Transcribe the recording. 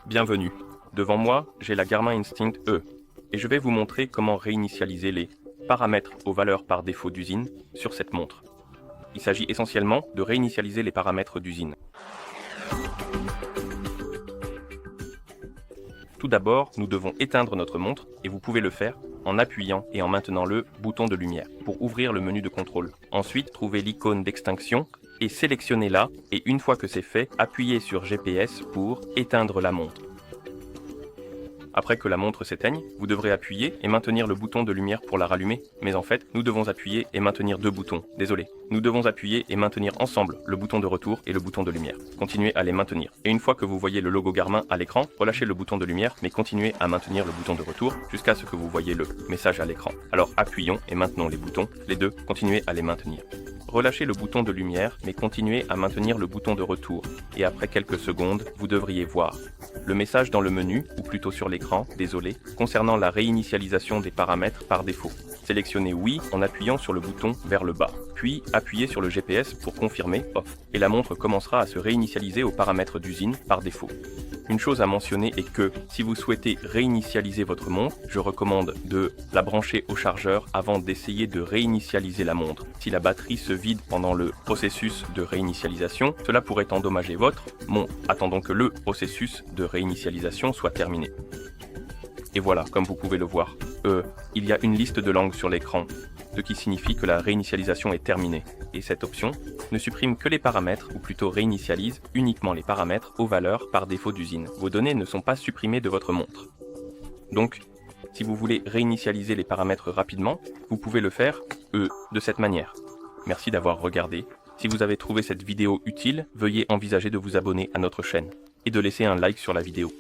Bienvenue. Devant moi, j'ai la Garmin Instinct E et je vais vous montrer comment réinitialiser les paramètres aux valeurs par défaut d'usine sur cette montre. Il s'agit essentiellement de réinitialiser les paramètres d'usine. Tout d'abord, nous devons éteindre notre montre et vous pouvez le faire en appuyant et en maintenant le bouton de lumière pour ouvrir le menu de contrôle. Ensuite, trouvez l'icône d'extinction et sélectionnez-la et une fois que c'est fait, appuyez sur GPS pour éteindre la montre. Après que la montre s'éteigne, vous devrez appuyer et maintenir le bouton de lumière pour la rallumer. Mais en fait, nous devons appuyer et maintenir deux boutons. Désolé. Nous devons appuyer et maintenir ensemble le bouton de retour et le bouton de lumière. Continuez à les maintenir. Et une fois que vous voyez le logo Garmin à l'écran, relâchez le bouton de lumière, mais continuez à maintenir le bouton de retour jusqu'à ce que vous voyez le message à l'écran. Alors appuyons et maintenons les boutons, les deux, continuez à les maintenir. Relâchez le bouton de lumière, mais continuez à maintenir le bouton de retour. Et après quelques secondes, vous devriez voir le message dans le menu, ou plutôt sur l'écran, désolé, concernant la réinitialisation des paramètres par défaut. Sélectionnez oui en appuyant sur le bouton vers le bas, puis appuyez sur le GPS pour confirmer off, et la montre commencera à se réinitialiser aux paramètres d'usine par défaut. Une chose à mentionner est que, si vous souhaitez réinitialiser votre montre, je recommande de la brancher au chargeur avant d'essayer de réinitialiser la montre. Si la batterie se vide pendant le processus de réinitialisation, cela pourrait endommager votre montre. Attendons que le processus de réinitialisation soit terminé. Et voilà, comme vous pouvez le voir, il y a une liste de langues sur l'écran, ce qui signifie que la réinitialisation est terminée. Et cette option ne supprime que les paramètres, ou plutôt réinitialise uniquement les paramètres aux valeurs par défaut d'usine. Vos données ne sont pas supprimées de votre montre. Donc, si vous voulez réinitialiser les paramètres rapidement, vous pouvez le faire, de cette manière. Merci d'avoir regardé. Si vous avez trouvé cette vidéo utile, veuillez envisager de vous abonner à notre chaîne et de laisser un like sur la vidéo.